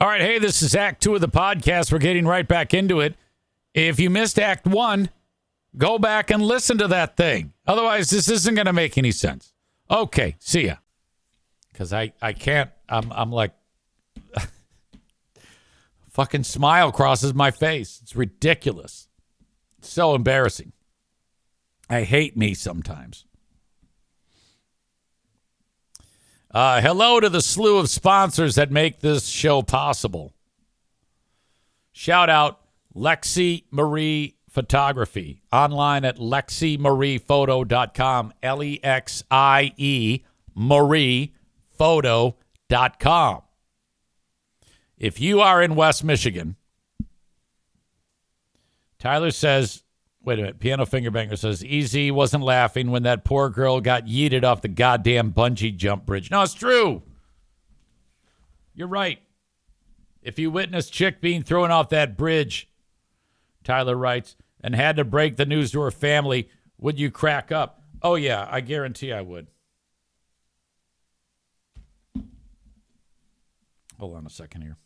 All right, hey, this is Act 2 of the podcast. We're getting right back into it. If you missed Act 1, go back and listen to that thing. Otherwise, this isn't going to make any sense. Okay, see ya. Because I can't, I'm like, fucking smile crosses my face. It's ridiculous. It's so embarrassing. I hate me sometimes. Hello to the slew of sponsors that make this show possible. Shout out Lexi Marie Photography. Online at leximariephoto.com. Lexie mariephoto.com. If you are in West Michigan, Tyler says, wait a minute, Piano Fingerbanger says, EZ wasn't laughing when that poor girl got yeeted off the goddamn bungee jump bridge. No, it's true. You're right. If you witnessed chick being thrown off that bridge, Tyler writes, and had to break the news to her family, would you crack up? Oh, yeah, I guarantee I would. Hold on a second here.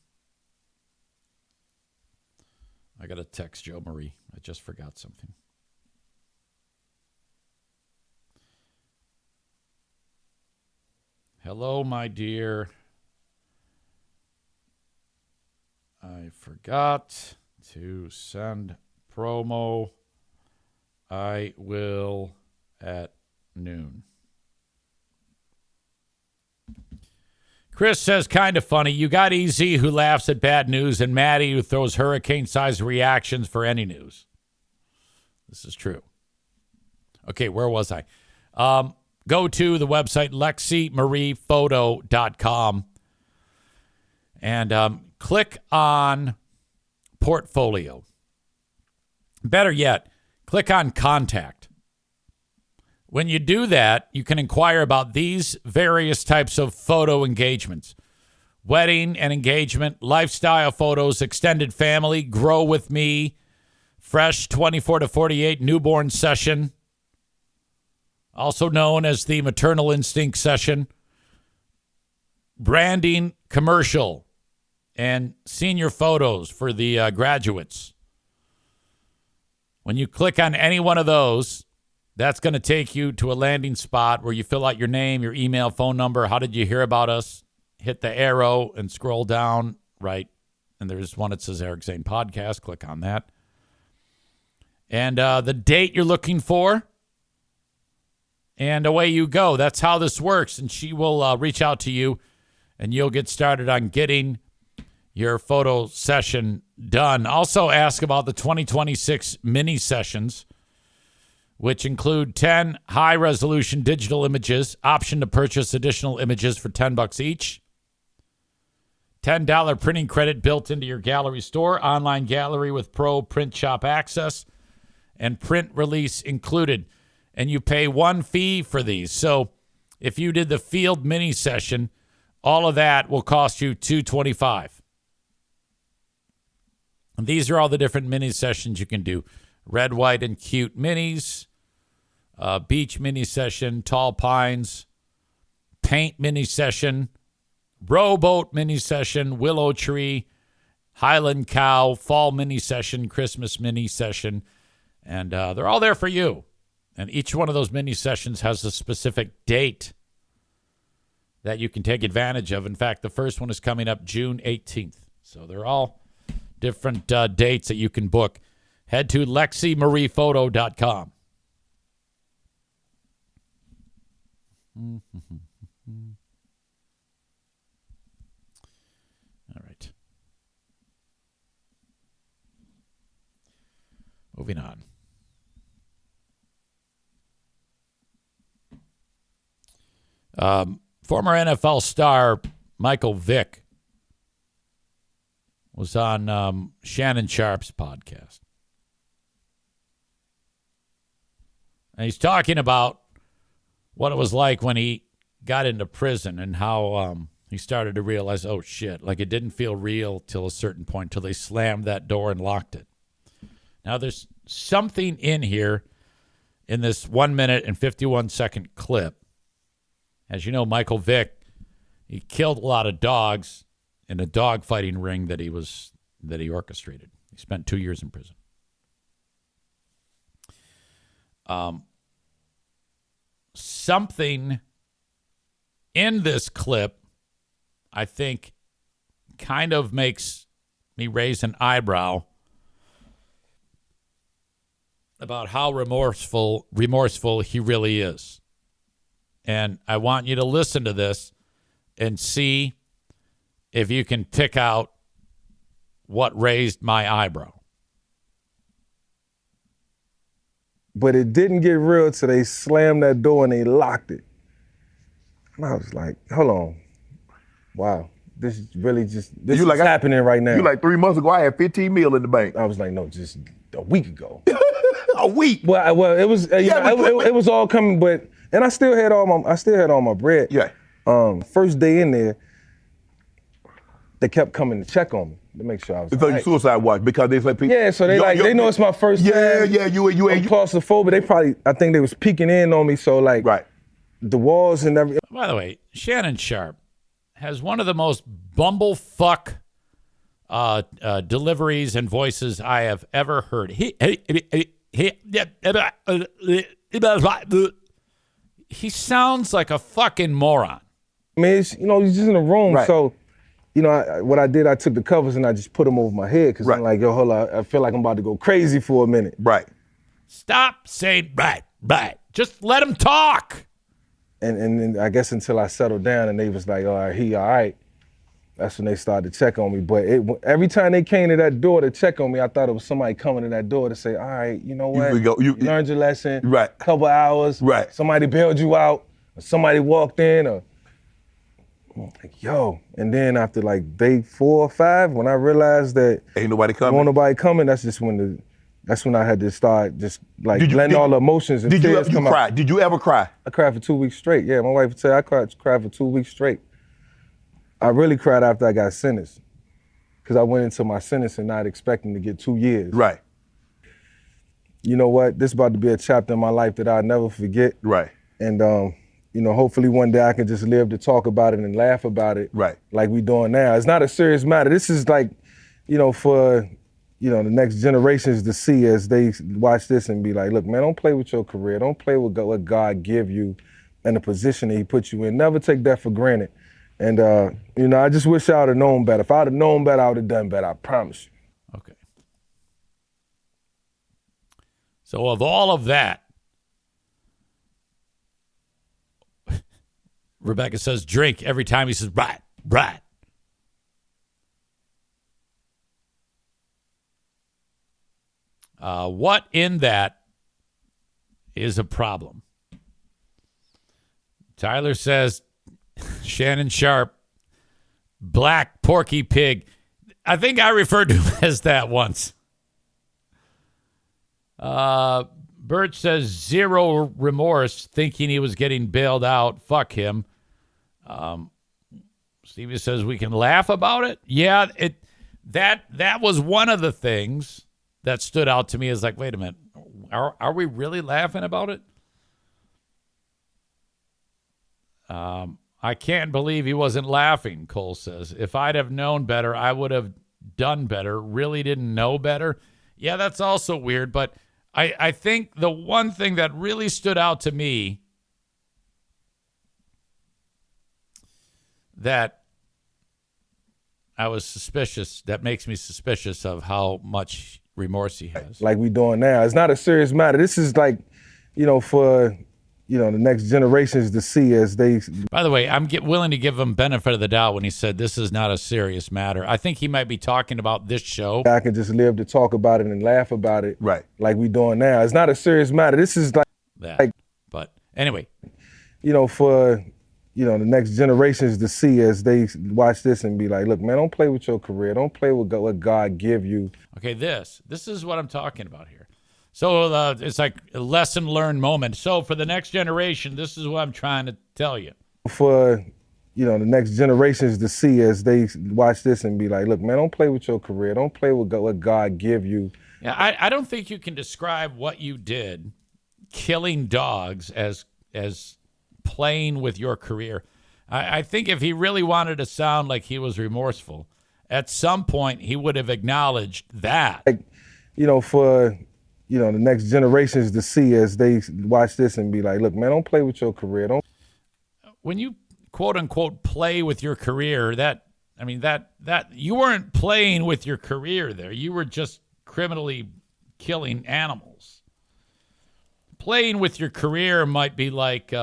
I got to text Joe Marie. I just forgot something. Hello, my dear. I forgot to send promo. I will at noon. Chris says, kind of funny. You got EZ who laughs at bad news and Maddie who throws hurricane-sized reactions for any news. This is true. Okay, where was I? Go to the website leximariephoto.com and click on portfolio. Better yet, click on contact. When you do that, you can inquire about these various types of photo engagements. Wedding and engagement, lifestyle photos, extended family, grow with me, fresh 24 to 48 newborn session, also known as the maternal instinct session, branding commercial, and senior photos for the graduates. When you click on any one of those, that's going to take you to a landing spot where you fill out your name, your email, phone number. How did you hear about us? Hit the arrow and scroll down, right? And there's one that says Eric Zane Podcast. Click on that. And the date you're looking for. And away you go. That's how this works. And she will reach out to you and you'll get started on getting your photo session done. Also ask about the 2026 mini sessions, which include 10 high-resolution digital images, option to purchase additional images for $10 each, $10 printing credit built into your gallery store, online gallery with pro print shop access, and print release included. And you pay one fee for these. So if you did the field mini session, all of that will cost you $225. And these are all the different mini sessions you can do. Red, white, and cute minis, beach mini session, tall pines, paint mini session, rowboat mini session, willow tree, Highland cow, fall mini session, Christmas mini session, and they're all there for you. And each one of those mini sessions has a specific date that you can take advantage of. In fact, the first one is coming up June 18th. So they're all different dates that you can book. Head to leximariephoto.com. All right. Moving on. Former NFL star Michael Vick was on Shannon Sharp's podcast. And he's talking about what it was like when he got into prison and how he started to realize, oh, shit, like it didn't feel real till a certain point, till they slammed that door and locked it. Now, there's something in here in this 1 minute and 51 second clip. As you know, Michael Vick, he killed a lot of dogs. in a dogfighting ring that he orchestrated. He spent 2 years in prison. Something in this clip, I think, kind of makes me raise an eyebrow about how remorseful he really is. And I want you to listen to this and see if you can pick out what raised my eyebrow. But it didn't get real till they slammed that door and they locked it. And I was like, hold on. Wow. This is really just, this is happening right now. You like 3 months ago, I had 15 mil in the bank. I was like, no, just a week ago. A week? Well, it was, it was all coming, but, and I still had all my bread. Yeah. First day in there, they kept coming to check on me to make sure I was So you suicide watch because they like people. Yeah, so they know it's my first time. Yeah, you I'm claustrophobic. I think they was peeking in on me, so like right. The walls and everything. By the way, Shannon Sharpe has one of the most bumblefuck deliveries and voices I have ever heard. He sounds like a fucking moron. I mean, it's, he's just in a room, right. So, what I did, I took the covers and I just put them over my head because I'm like, yo, hold on, I feel like I'm about to go crazy for a minute. Right. Stop saying right. Just let him talk. And then I guess until I settled down and they was like, all right, he all right. That's when they started to check on me. But every time they came to that door to check on me, I thought it was somebody coming to that door to say, all right, you know what? You learned your lesson. Right. Couple hours. Right. Somebody bailed you out. Or somebody walked in. Or I'm like, yo. And then after like day 4 or 5, when I realized that ain't nobody coming. Won't nobody coming. That's when I had to start just like letting all the emotions and tears come out. Did you ever cry? I cried for 2 weeks straight. Yeah, my wife would say I cried for 2 weeks straight. I really cried after I got sentenced because I went into my sentence and not expecting to get 2 years. Right. You know what? This is about to be a chapter in my life that I'll never forget. Right. And, hopefully one day I can just live to talk about it and laugh about it. Right. Like we doing now. It's not a serious matter. This is like, for, the next generations to see as they watch this and be like, look, man, don't play with your career. Don't play with what God give you and the position that he put you in. Never take that for granted. And, I just wish I would have known better. If I would have known better, I would have done better. I promise you. Okay. So of all of that, Rebecca says drink every time he says, right. What in that is a problem? Tyler says, Shannon Sharpe, black Porky Pig. I think I referred to him as that once. Bert says, zero remorse, thinking he was getting bailed out. Fuck him. Stevie says, we can laugh about it. Yeah, that was one of the things that stood out to me as like, wait a minute, are we really laughing about it? I can't believe he wasn't laughing, Cole says. If I'd have known better, I would have done better. Really didn't know better. Yeah, that's also weird. But I think the one thing that really stood out to me that I was suspicious, that makes me suspicious of how much remorse he has. Like we doing now. It's not a serious matter. This is like, for the next generations to see as they. By the way, I'm willing to give him benefit of the doubt when he said this is not a serious matter. I think he might be talking about this show. I can just live to talk about it and laugh about it. Right. Like we doing now. It's not a serious matter. This is like. That. But anyway. For the next generations to see as they watch this and be like, look, man, don't play with your career. Don't play with what God give you. Okay, this is what I'm talking about here. So it's like a lesson learned moment. So for the next generation, this is what I'm trying to tell you. For, the next generations to see as they watch this and be like, look, man, don't play with your career. Don't play with what God give you. Yeah, I don't think you can describe what you did, killing dogs, as playing with your career. I think if he really wanted to sound like he was remorseful, at some point he would have acknowledged that. Like, for, the next generations to see as they watch this and be like, look, man, don't play with your career. Don't. When you quote unquote play with your career, that you weren't playing with your career there. You were just criminally killing animals. Playing with your career might be like,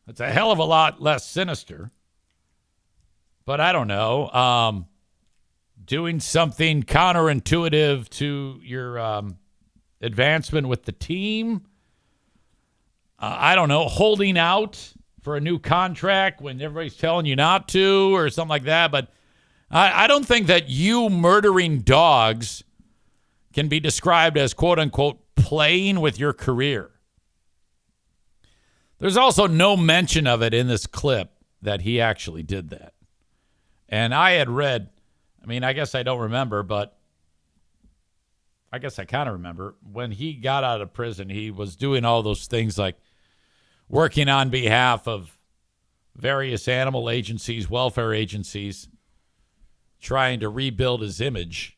it's a hell of a lot less sinister. But I don't know. Doing something counterintuitive to your advancement with the team. I don't know. Holding out for a new contract when everybody's telling you not to or something like that. But I don't think that you murdering dogs can be described as, quote unquote, playing with your career. There's also no mention of it in this clip that he actually did that. And I had read, I guess I don't remember, but I guess I kind of remember when he got out of prison, he was doing all those things like working on behalf of various animal agencies, welfare agencies, trying to rebuild his image.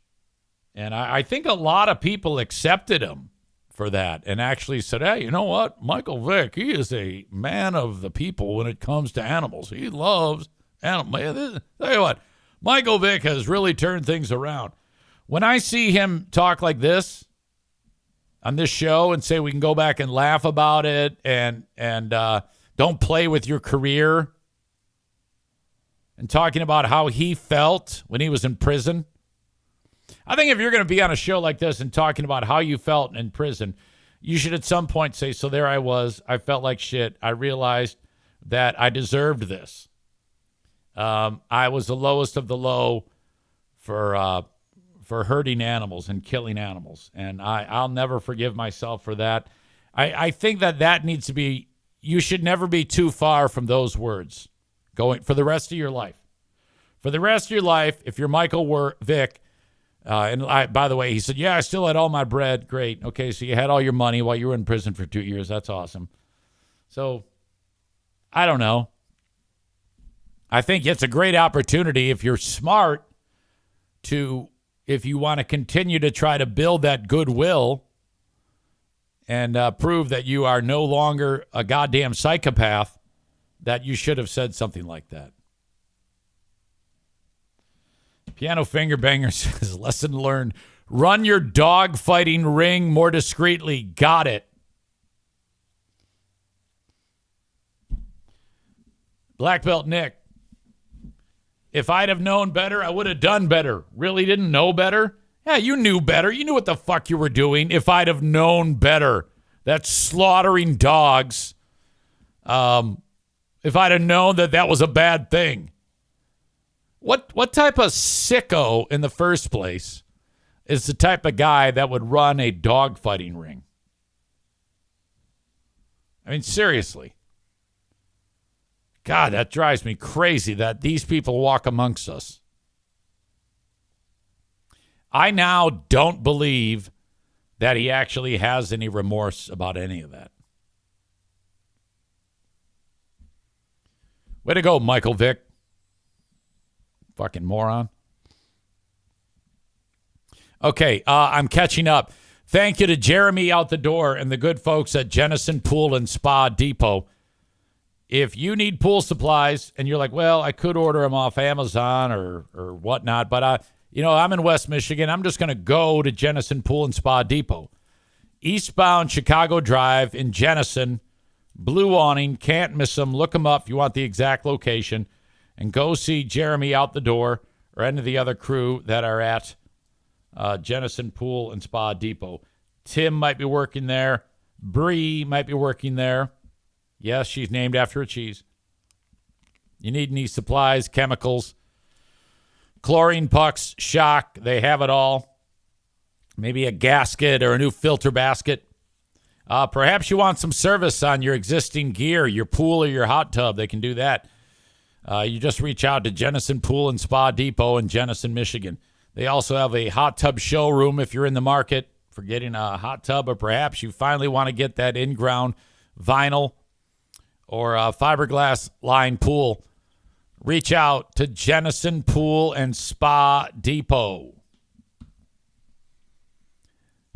And I think a lot of people accepted him for that and actually said, hey, you know what? Michael Vick, he is a man of the people when it comes to animals. He loves animals. Tell you what, Michael Vick has really turned things around. When I see him talk like this on this show and say we can go back and laugh about it and don't play with your career and talking about how he felt when he was in prison, I think if you're going to be on a show like this and talking about how you felt in prison, you should at some point say, so there I was. I felt like shit. I realized that I deserved this. I was the lowest of the low for hurting animals and killing animals. And I'll never forgive myself for that. I think that needs to be, you should never be too far from those words going for the rest of your life. For the rest of your life, if you're Michael Vick, by the way, he said, yeah, I still had all my bread. Great. Okay, so you had all your money while you were in prison for 2 years. That's awesome. So, I don't know. I think it's a great opportunity if you're smart if you want to continue to try to build that goodwill and prove that you are no longer a goddamn psychopath, that you should have said something like that. Piano Finger Banger says, lesson learned. Run your dog fighting ring more discreetly. Got it. Black Belt Nick. If I'd have known better, I would have done better. Really didn't know better? Yeah, you knew better. You knew what the fuck you were doing. If I'd have known better. That's slaughtering dogs. If I'd have known that was a bad thing. What type of sicko in the first place is the type of guy that would run a dog fighting ring? I mean, seriously. God, that drives me crazy that these people walk amongst us. I now don't believe that he actually has any remorse about any of that. Way to go, Michael Vick. Fucking moron. Okay, I'm catching up. Thank you to Jeremy out the door and the good folks at Jennison Pool and Spa Depot. If you need pool supplies and you're like, well, I could order them off Amazon or whatnot, but I'm in West Michigan. I'm just going to go to Jennison Pool and Spa Depot. Eastbound Chicago Drive in Jennison. Blue awning. Can't miss them. Look them up if you want the exact location. And go see Jeremy out the door or any of the other crew that are at Jennison Pool and Spa Depot. Tim might be working there. Bree might be working there. Yes, she's named after a cheese. You need any supplies, chemicals, chlorine pucks, shock. They have it all. Maybe a gasket or a new filter basket. Perhaps you want some service on your existing gear, your pool or your hot tub. They can do that. You just reach out to Jennison Pool and Spa Depot in Jennison, Michigan. They also have a hot tub showroom if you're in the market for getting a hot tub, or perhaps you finally want to get that in-ground vinyl or fiberglass line pool, reach out to Jennison Pool and Spa Depot.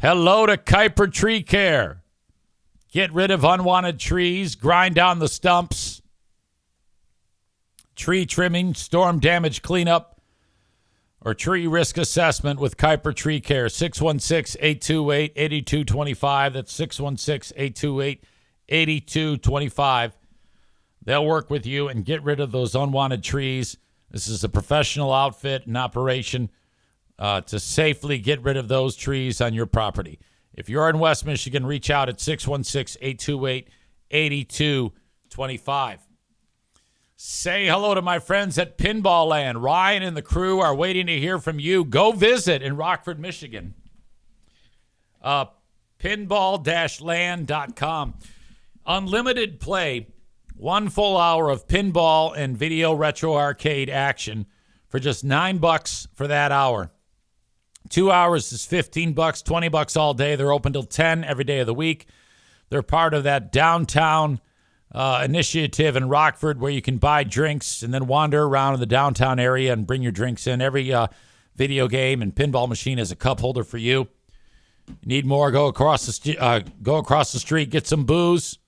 Hello to Kuiper Tree Care. Get rid of unwanted trees, grind down the stumps, tree trimming, storm damage cleanup, or tree risk assessment with Kuiper Tree Care. 616-828-8225. That's 616-828-8225. They'll work with you and get rid of those unwanted trees. This is a professional outfit and operation to safely get rid of those trees on your property. If you're in West Michigan, reach out at 616-828-8225. Say hello to my friends at Pinball Land. Ryan and the crew are waiting to hear from you. Go visit in Rockford, Michigan. Pinball-land.com. Unlimited play. 1 full hour of pinball and video retro arcade action for just $9 for that hour. 2 hours is $15, $20 all day. They're open till 10 every day of the week. They're part of that downtown initiative in Rockford where you can buy drinks and then wander around in the downtown area and bring your drinks in. Every video game and pinball machine has a cup holder for you. You need more? Go across the street, get some booze.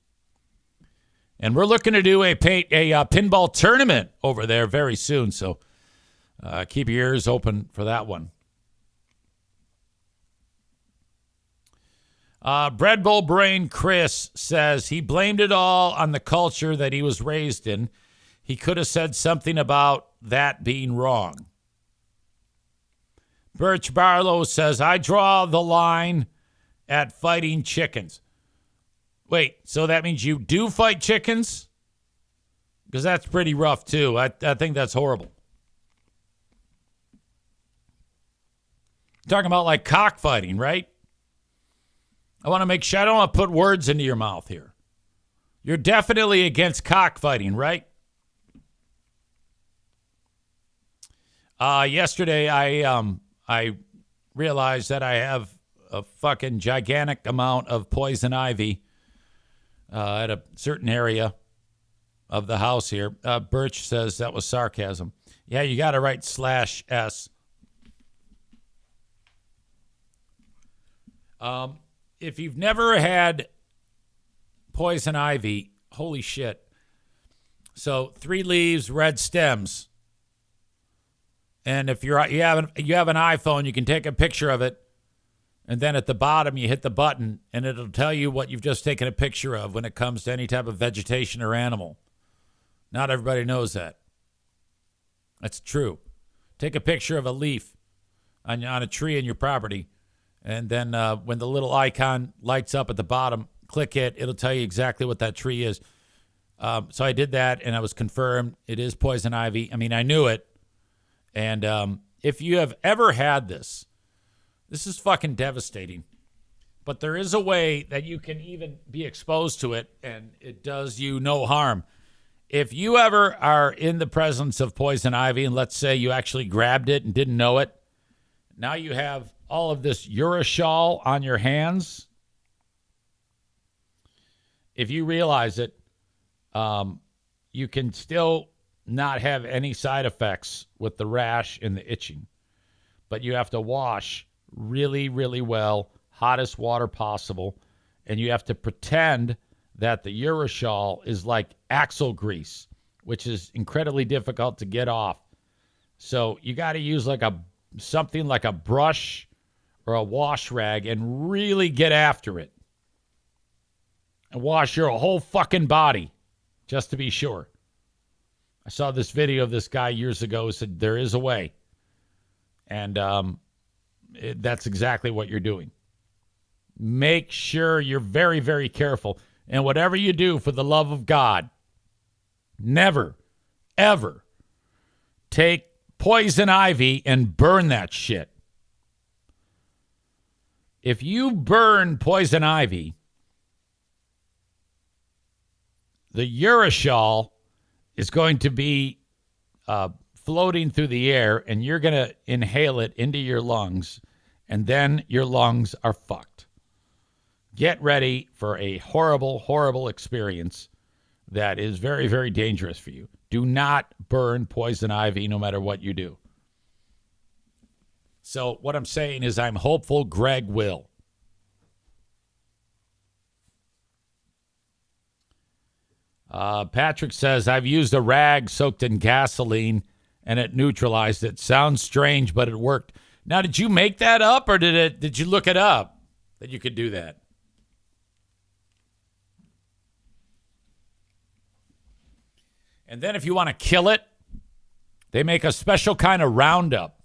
And we're looking to do a pinball tournament over there very soon, so keep your ears open for that one. Bread Bowl Brain Chris says he blamed it all on the culture that he was raised in. He could have said something about that being wrong. Birch Barlow says, I draw the line at fighting chickens. Wait, so that means you do fight chickens? Because that's pretty rough, too. I think that's horrible. Talking about like cockfighting, right? I want to make sure I don't want to put words into your mouth here. You're definitely against cockfighting, right? Yesterday, I realized that I have a fucking gigantic amount of poison ivy at a certain area of the house here. Birch says that was sarcasm. Yeah, you got to write /S. If you've never had poison ivy, holy shit. So 3 leaves, red stems. And if you have an iPhone, you can take a picture of it. And then at the bottom, you hit the button, and it'll tell you what you've just taken a picture of when it comes to any type of vegetation or animal. Not everybody knows that. That's true. Take a picture of a leaf on a tree in your property, and then when the little icon lights up at the bottom, click it. It'll tell you exactly what that tree is. So I did that, and I was confirmed it is poison ivy. I mean, I knew it. And if you have ever had this is fucking devastating. But there is a way that you can even be exposed to it, and it does you no harm. If you ever are in the presence of poison ivy, and let's say you actually grabbed it and didn't know it, now you have all of this urushiol on your hands. If you realize it, you can still not have any side effects with the rash and the itching. But you have to wash really, really well, hottest water possible, and you have to pretend that the urushiol is like axle grease, which is incredibly difficult to get off. So you got to use something like a brush or a wash rag and really get after it. And wash your whole fucking body, just to be sure. I saw this video of this guy years ago who said there is a way. And that's exactly what you're doing. Make sure you're very, very careful. And whatever you do, for the love of God, never, ever take poison ivy and burn that shit. If you burn poison ivy, the urushiol is going to be floating through the air, and you're going to inhale it into your lungs, and then your lungs are fucked. Get ready for a horrible, horrible experience. that is very, very dangerous for you. Do not burn poison ivy no matter what you do. So what I'm saying is I'm hopeful Greg will. Patrick says, I've used a rag soaked in gasoline and it neutralized it. Sounds strange, but it worked. Now, did you make that up or did you look it up that you could do that? And then if you want to kill it, they make a special kind of Roundup.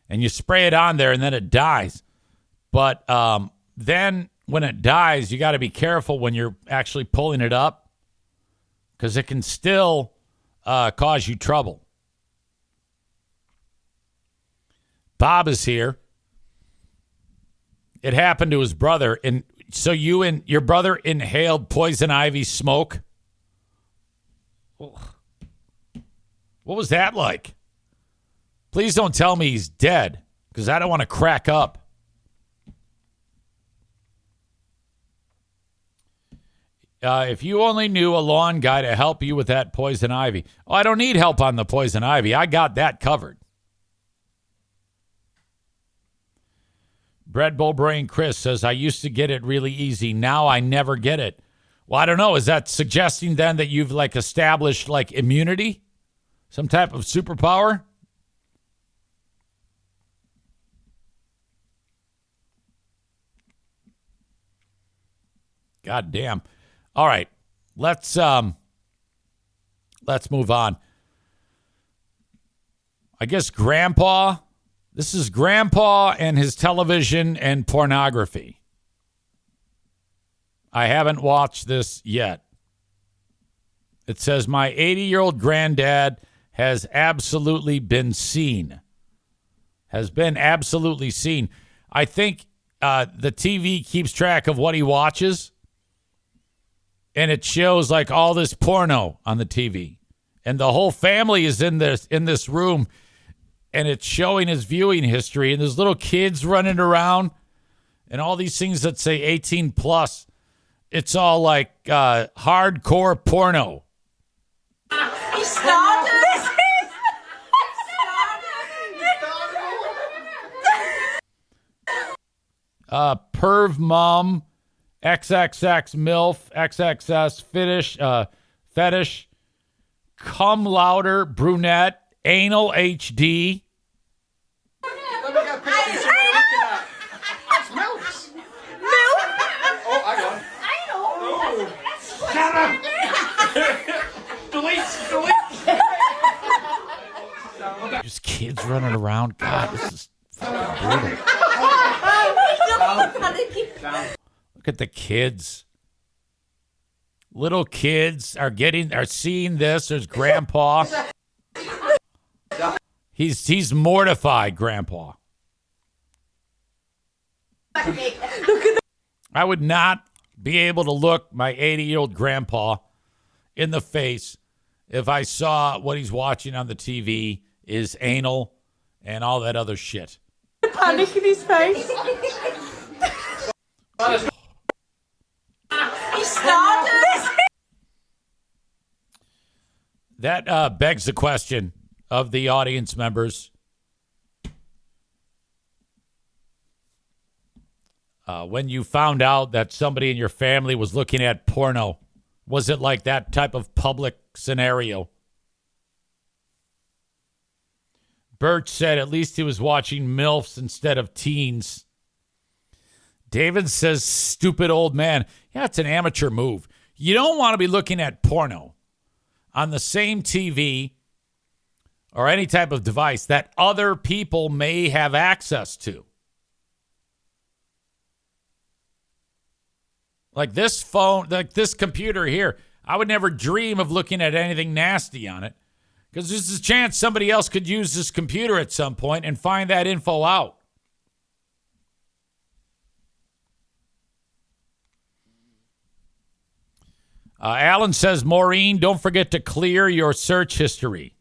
And you spray it on there and then it dies. But then when it dies, you got to be careful when you're actually pulling it up because it can still cause you trouble. Bob is here. It happened to his brother. And so you and your brother inhaled poison ivy smoke? What was that like? Please don't tell me he's dead because I don't want to crack up. If you only knew a lawn guy to help you with that poison ivy. Oh, I don't need help on the poison ivy. I got that covered. Bread Bowl Brain Chris says, I used to get it really easy. Now I never get it. Well, I don't know. Is that suggesting then that you've like established like immunity? Some type of superpower? God damn. All right. Let's move on. I guess Grandpa. This is Grandpa and his television and pornography. I haven't watched this yet. It says, my 80-year-old granddad has absolutely been seen. Has been absolutely seen. I think the TV keeps track of what he watches. And it shows like all this porno on the TV. And the whole family is in this room. And it's showing his viewing history. And there's little kids running around. And all these things that say 18 plus. It's all like hardcore porno. He started this. Perv mom, XXX MILF, XXS fetish, cum louder, brunette, anal HD. Let me get a picture of what you're looking at. That's MILFs. Oh, I got it. Shut up! Delete! There's kids running around. God, this is fucking brutal. Look at the kids. Little kids are seeing this. There's Grandpa. He's mortified, Grandpa. I would not be able to look my 80-year-old grandpa in the face if I saw what he's watching on the TV is anal and all that other shit. Panic in his face. He started this. That begs the question of the audience members. When you found out that somebody in your family was looking at porno, was it like that type of public scenario? Birch said at least he was watching MILFs instead of teens. David says, stupid old man. Yeah, it's an amateur move. You don't want to be looking at porno on the same TV or any type of device that other people may have access to. Like this phone, like this computer here, I would never dream of looking at anything nasty on it because there's a chance somebody else could use this computer at some point and find that info out. Alan says, Maureen, don't forget to clear your search history.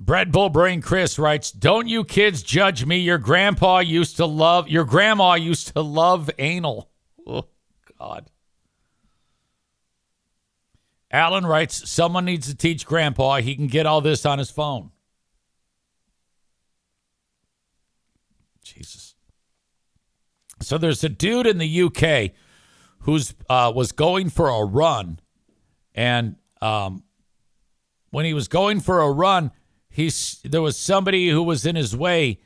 Bread Bull Brain Chris writes, "Don't you kids judge me. Your grandma used to love anal." Oh, God. Alan writes, "Someone needs to teach Grandpa. He can get all this on his phone." Jesus. So there's a dude in the UK who's was going for a run, and when he was going for a run, there was somebody who was in his way,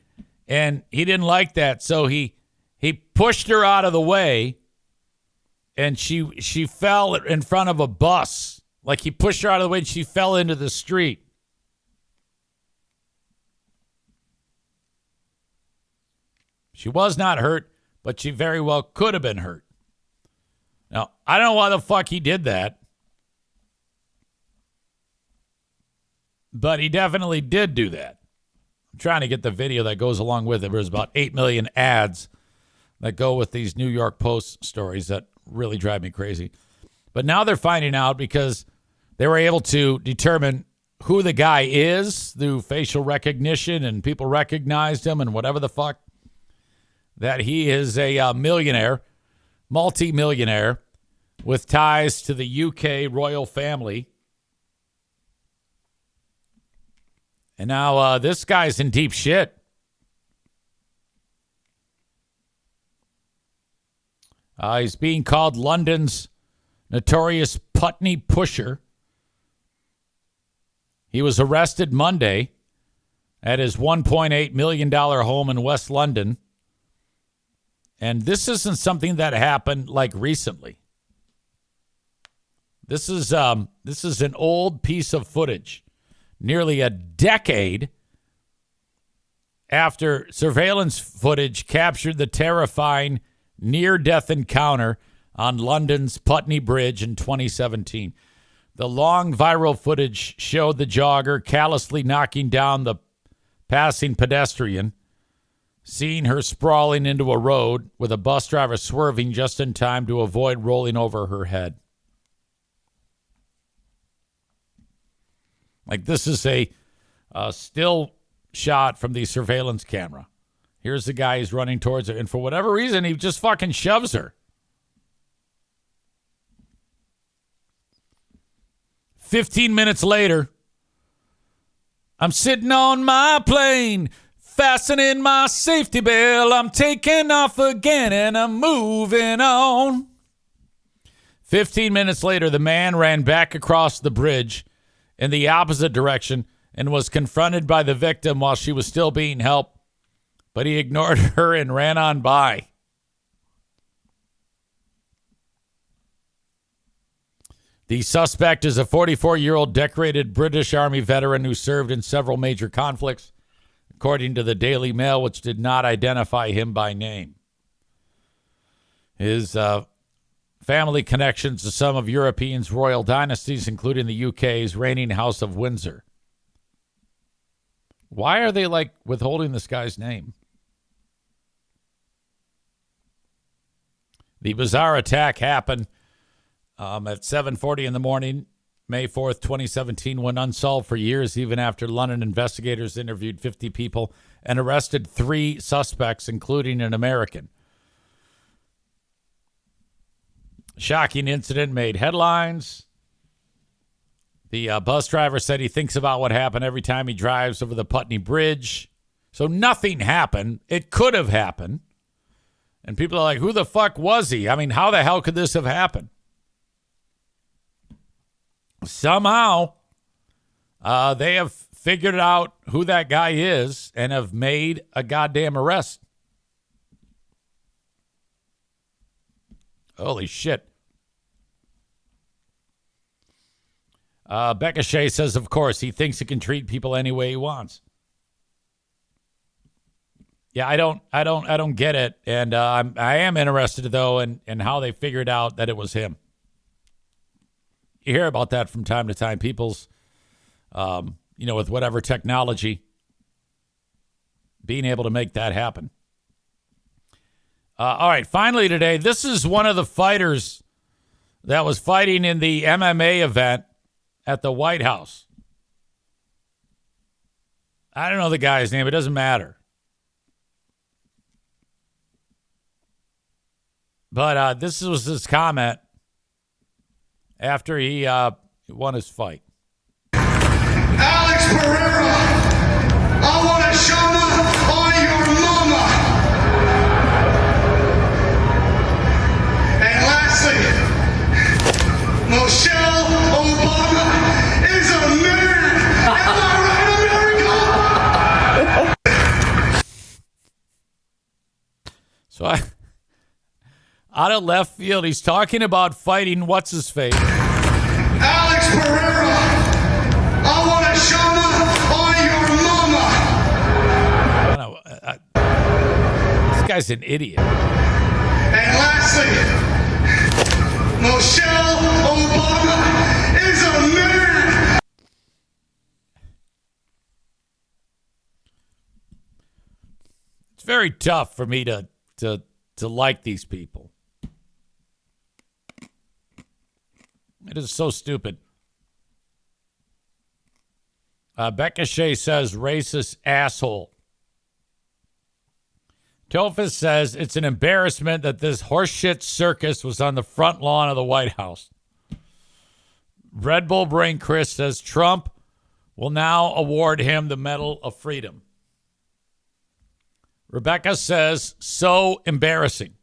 and he didn't like that, so he pushed her out of the way, and she fell in front of a bus. Like, he pushed her out of the way, and she fell into the street. She was not hurt, but she very well could have been hurt. Now, I don't know why the fuck he did that, but he definitely did do that. I'm trying to get the video that goes along with it. There's about 8 million ads that go with these New York Post stories that really drive me crazy. But now they're finding out because they were able to determine who the guy is through facial recognition, and people recognized him and whatever the fuck, that he is a millionaire, multi-millionaire, with ties to the UK royal family. And now this guy's in deep shit. He's being called London's notorious Putney pusher. He was arrested Monday at his $1.8 million home in West London. And this isn't something that happened like recently. This is an old piece of footage, nearly a decade after surveillance footage captured the terrifying near-death encounter on London's Putney Bridge in 2017. The long viral footage showed the jogger callously knocking down the passing pedestrian, seeing her sprawling into a road with a bus driver swerving just in time to avoid rolling over her head. Like, this is a still shot from the surveillance camera. Here's the guy who's running towards her, and for whatever reason, he just fucking shoves her. 15 minutes later, I'm sitting on my plane, fastening my safety belt. I'm taking off again, and I'm moving on. 15 minutes later, the man ran back across the bridge in the opposite direction and was confronted by the victim while she was still being helped, but he ignored her and ran on by. The suspect is a 44-year-old decorated British Army veteran who served in several major conflicts, according to the Daily Mail, which did not identify him by name. His family connections to some of Europe's royal dynasties, including the UK's reigning House of Windsor. Why are they, withholding this guy's name? The bizarre attack happened at 7:40 in the morning, May 4th, 2017, went unsolved for years, even after London investigators interviewed 50 people and arrested 3 suspects, including an American. Shocking incident made headlines. The bus driver said he thinks about what happened every time he drives over the Putney Bridge. So nothing happened. It could have happened. And people are like, who the fuck was he? I mean, how the hell could this have happened? Somehow, they have figured out who that guy is and have made a goddamn arrest. Holy shit. Becca Shea says, of course, he thinks he can treat people any way he wants. Yeah, I don't get it. And I am interested, though, in how they figured out that it was him. You hear about that from time to time. People's, with whatever technology, being able to make that happen. All right, finally today, this is one of the fighters that was fighting in the MMA event at the White House. I don't know the guy's name. It doesn't matter. But this was his comment after he won his fight. Alex Pereira, I want to show on your mama. And lastly, Michelle Obama is a man. Am I right, America? So out of left field, he's talking about fighting what's-his-face. Alex Pereira, I want to show on your mama. This guy's an idiot. And lastly, Michelle Obama is a man. It's very tough for me to like these people. It is so stupid. Becca Shea says, racist asshole. Tofus says, it's an embarrassment that this horseshit circus was on the front lawn of the White House. Red Bull Brain Chris says, Trump will now award him the Medal of Freedom. Rebecca says, so embarrassing.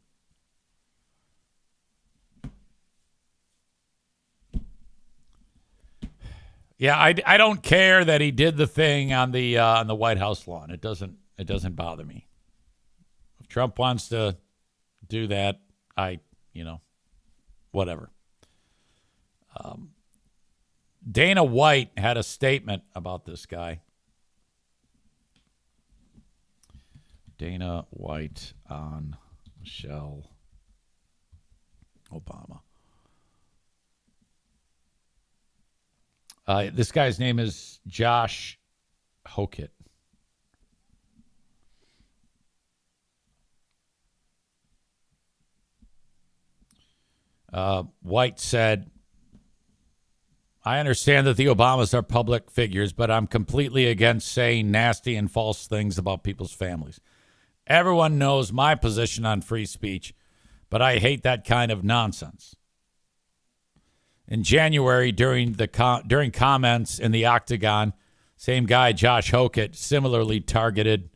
Yeah, I don't care that he did the thing on the White House lawn. It doesn't bother me. If Trump wants to do that, whatever. Dana White had a statement about this guy. Dana White on Michelle Obama. This guy's name is Josh Hokett. White said, I understand that the Obamas are public figures, but I'm completely against saying nasty and false things about people's families. Everyone knows my position on free speech, but I hate that kind of nonsense. In January, during comments in the Octagon, same guy, Josh Hokett, similarly targeted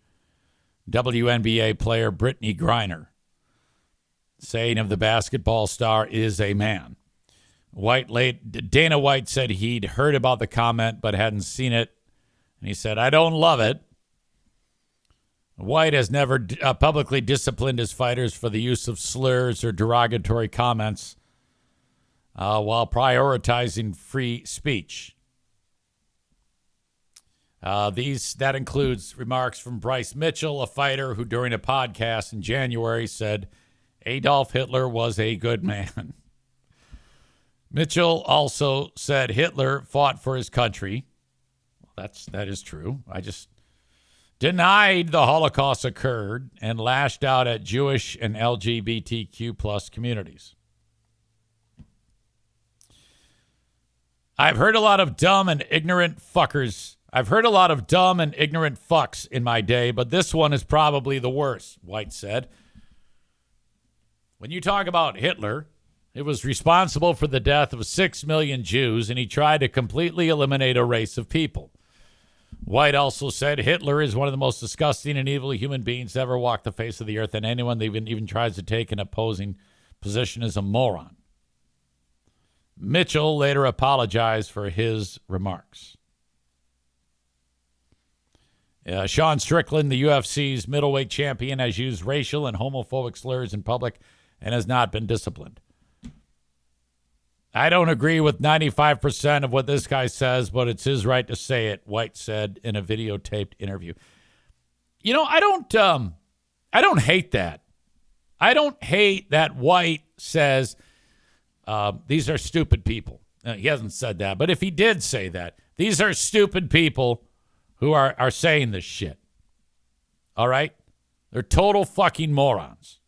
WNBA player Brittany Griner, saying of the basketball star is a man. Dana White said he'd heard about the comment but hadn't seen it, and he said, I don't love it. White has never publicly disciplined his fighters for the use of slurs or derogatory comments while prioritizing free speech. That includes remarks from Bryce Mitchell, a fighter who during a podcast in January said Adolf Hitler was a good man. Mitchell also said Hitler fought for his country. That is true. I just denied the Holocaust occurred and lashed out at Jewish and LGBTQ plus communities. I've heard a lot of dumb and ignorant fucks in my day, but this one is probably the worst, White said. When you talk about Hitler, he was responsible for the death of 6 million Jews, and he tried to completely eliminate a race of people. White also said Hitler is one of the most disgusting and evil human beings to ever walk the face of the earth, and anyone that even tries to take an opposing position is a moron. Mitchell later apologized for his remarks. Sean Strickland, the UFC's middleweight champion, has used racial and homophobic slurs in public and has not been disciplined. I don't agree with 95% of what this guy says, but it's his right to say it, White said in a videotaped interview. You know, I don't hate that. I don't hate that White says these are stupid people. He hasn't said that, but if he did say that, these are stupid people who are saying this shit. All right? They're total fucking morons.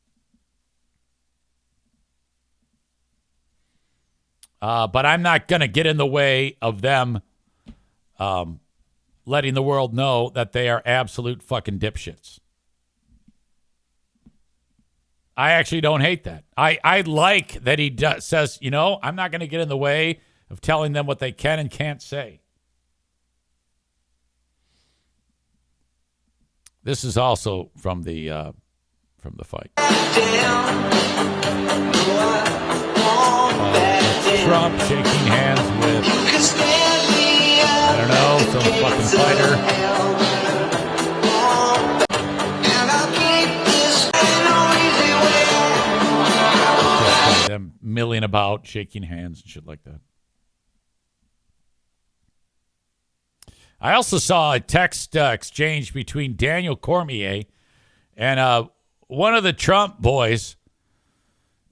But I'm not going to get in the way of them letting the world know that they are absolute fucking dipshits. I actually don't hate that. I like that he says, I'm not going to get in the way of telling them what they can and can't say. This is also from the fight. Trump shaking hands with, I don't know, some fucking fighter. Them milling about, shaking hands and shit like that. I also saw a text exchange between Daniel Cormier and one of the Trump boys.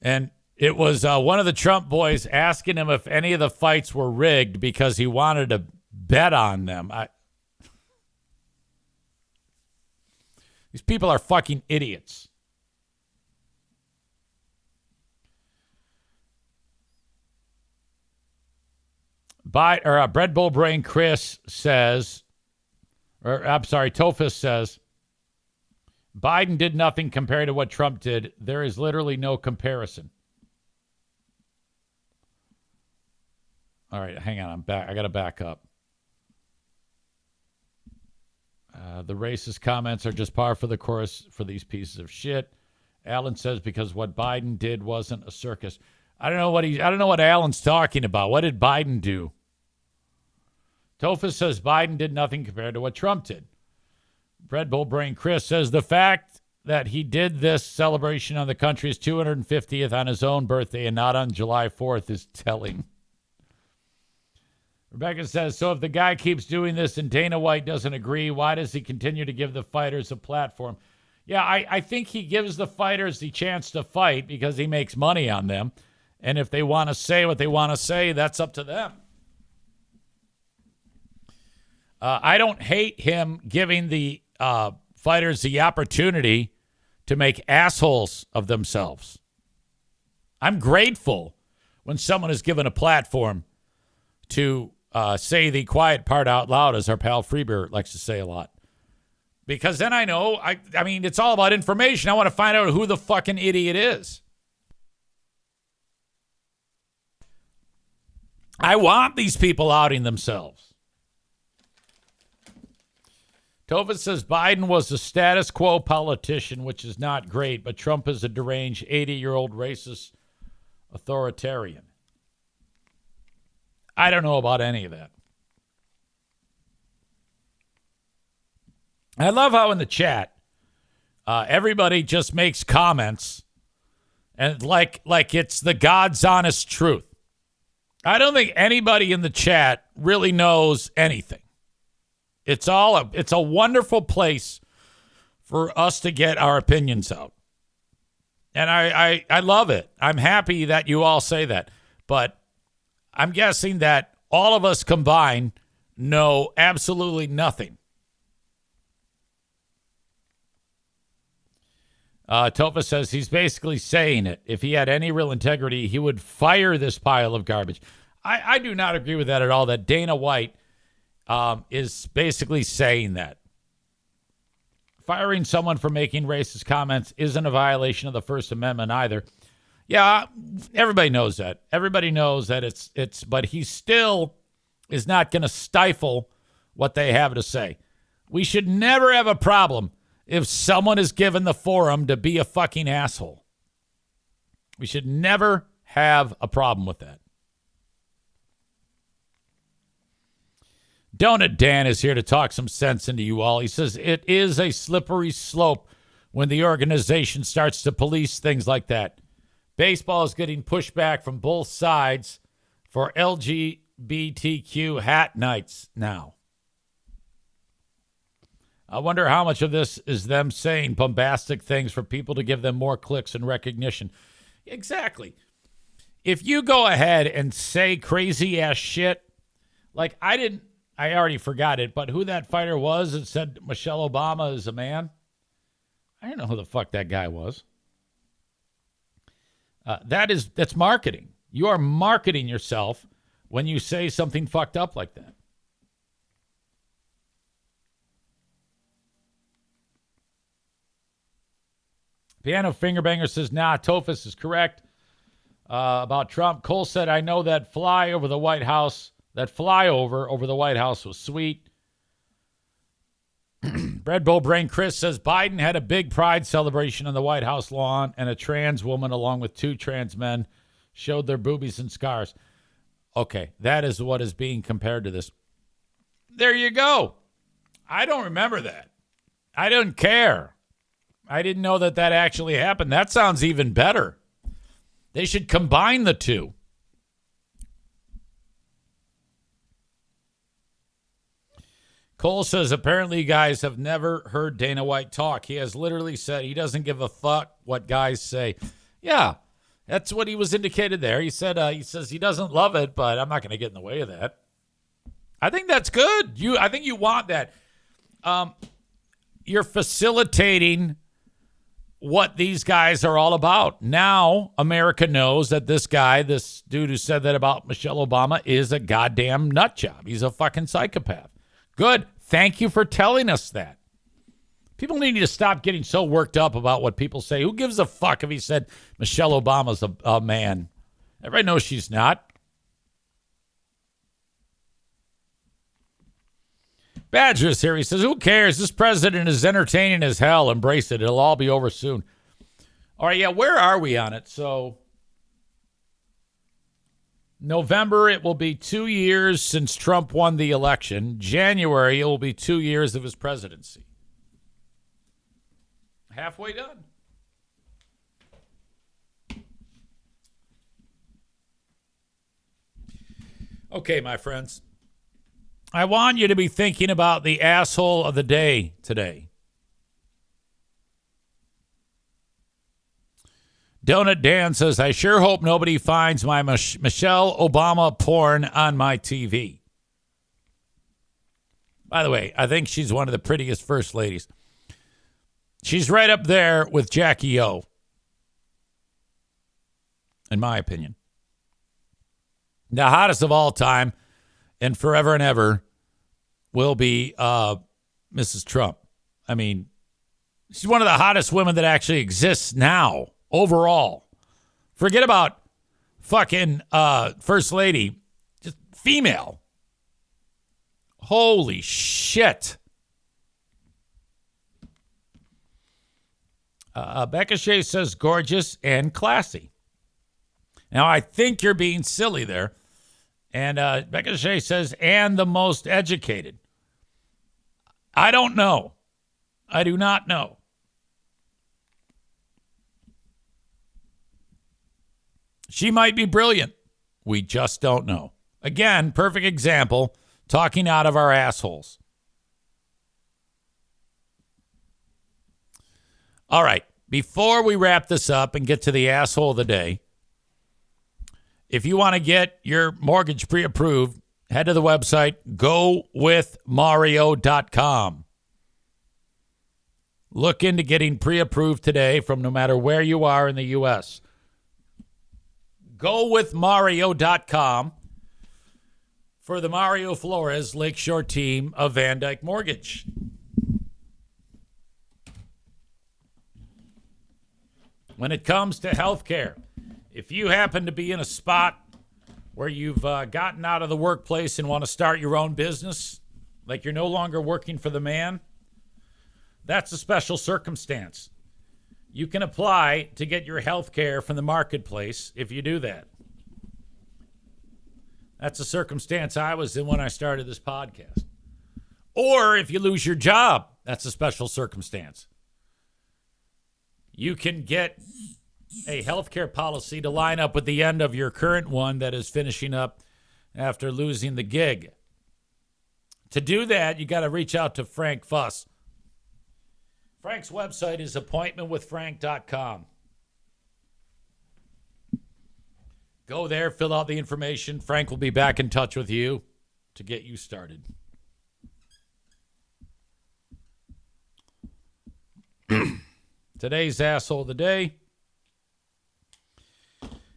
And it was one of the Trump boys asking him if any of the fights were rigged because he wanted to bet on them. These people are fucking idiots. Bread Bull Brain Chris says, Tophus says, Biden did nothing compared to what Trump did. There is literally no comparison. All right, hang on. I'm back. I got to back up. The racist comments are just par for the course for these pieces of shit. Alan says because what Biden did wasn't a circus. I don't know what Alan's talking about. What did Biden do? Tophus says Biden did nothing compared to what Trump did. Bread Bull Brain Chris says the fact that he did this celebration on the country's 250th on his own birthday and not on July 4th is telling. Rebecca says, so if the guy keeps doing this and Dana White doesn't agree, why does he continue to give the fighters a platform? Yeah, I think he gives the fighters the chance to fight because he makes money on them. And if they want to say what they want to say, that's up to them. I don't hate him giving the fighters the opportunity to make assholes of themselves. I'm grateful when someone is given a platform to say the quiet part out loud, as our pal Freebeer likes to say a lot. Because then I know, I mean, it's all about information. I want to find out who the fucking idiot is. I want these people outing themselves. Tova says Biden was a status quo politician, which is not great, but Trump is a deranged 80-year-old racist authoritarian. I don't know about any of that. I love how in the chat, everybody just makes comments and like it's the God's honest truth. I don't think anybody in the chat really knows anything. It's a wonderful place for us to get our opinions out. And I love it. I'm happy that you all say that. But I'm guessing that all of us combined know absolutely nothing. Tofa says he's basically saying it. If he had any real integrity, he would fire this pile of garbage. I do not agree with that at all, that Dana White is basically saying that. Firing someone for making racist comments isn't a violation of the First Amendment either. Yeah, everybody knows that. Everybody knows that it's but he still is not going to stifle what they have to say. We should never have a problem if someone is given the forum to be a fucking asshole. We should never have a problem with that. Donut Dan is here to talk some sense into you all. He says it is a slippery slope when the organization starts to police things like that. Baseball is getting pushback from both sides for LGBTQ hat nights now. I wonder how much of this is them saying bombastic things for people to give them more clicks and recognition. Exactly. If you go ahead and say crazy ass shit, like I already forgot it, but who that fighter was that said Michelle Obama is a man? I don't know who the fuck that guy was. That's marketing. You are marketing yourself when you say something fucked up like that. Piano Fingerbanger says, nah, Tophus is correct about Trump. Cole said, I know that flyover over the White House was sweet. Bread Bowl Brain Chris says, Biden had a big pride celebration on the White House lawn, and a trans woman along with 2 trans men showed their boobies and scars. Okay, that is what is being compared to this. There you go. I don't remember that. I didn't care. I didn't know that actually happened. That sounds even better. They should combine the two. Cole says, apparently you guys have never heard Dana White talk. He has literally said he doesn't give a fuck what guys say. Yeah, that's what he was indicated there. He said he says he doesn't love it, but I'm not going to get in the way of that. I think that's good. I think you want that. You're facilitating what these guys are all about. Now America knows that this dude who said that about Michelle Obama is a goddamn nut job. He's a fucking psychopath. Good. Thank you for telling us that. People need to stop getting so worked up about what people say. Who gives a fuck if he said Michelle Obama's a man? Everybody knows she's not. Badger's here. He says, who cares? This president is entertaining as hell. Embrace it. It'll all be over soon. All right, yeah, where are we on it? So November, it will be 2 years since Trump won the election. January, it will be 2 years of his presidency. Halfway done. Okay, my friends. I want you to be thinking about the asshole of the day today. Donut Dan says, I sure hope nobody finds my Michelle Obama porn on my TV. By the way, I think she's one of the prettiest first ladies. She's right up there with Jackie O, in my opinion. The hottest of all time and forever and ever will be Mrs. Trump. I mean, she's one of the hottest women that actually exists now, overall. Forget about fucking First Lady. Just female. Holy shit. Becca Shea says gorgeous and classy. Now, I think you're being silly there. And Becca Shea says, and the most educated. I don't know. I do not know. She might be brilliant. We just don't know. Again, perfect example, talking out of our assholes. All right, before we wrap this up and get to the asshole of the day, if you want to get your mortgage pre-approved, head to the website, gowithmario.com. Look into getting pre-approved today from no matter where you are in the U.S. Gowithmario.com for the Mario Flores Lakeshore team of Van Dyke Mortgage. When it comes to healthcare, if you happen to be in a spot where you've gotten out of the workplace and want to start your own business, like you're no longer working for the man, that's a special circumstance. You can apply to get your health care from the marketplace if you do that. That's a circumstance I was in when I started this podcast. Or if you lose your job, that's a special circumstance. You can get a healthcare policy to line up with the end of your current one that is finishing up after losing the gig. To do that, you got to reach out to Frank Fuss. Frank's website is appointmentwithfrank.com. Go there, fill out the information. Frank will be back in touch with you to get you started. Today's asshole of the day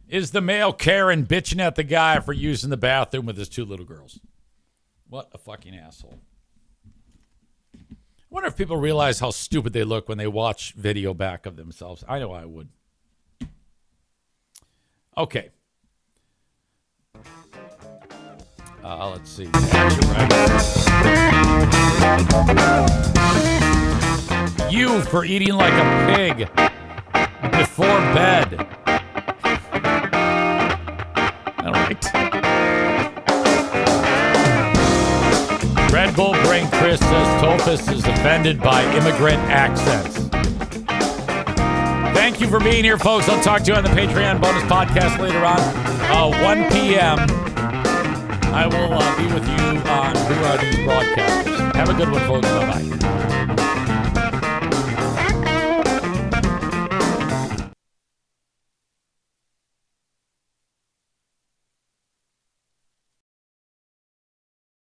is the male Karen bitching at the guy for using the bathroom with his 2 little girls. What a fucking asshole. wonder if people realize how stupid they look when they watch video back of themselves. I know I would. Okay. Let's see. You for eating like a pig before bed. All right. Red Bull Brain Chris says Topus is offended by immigrant accents. Thank you for being here, folks. I'll talk to you on the Patreon bonus podcast later on. 1 p.m. I will be with you on Who Are These Broadcasters. Have a good one, folks. Bye-bye.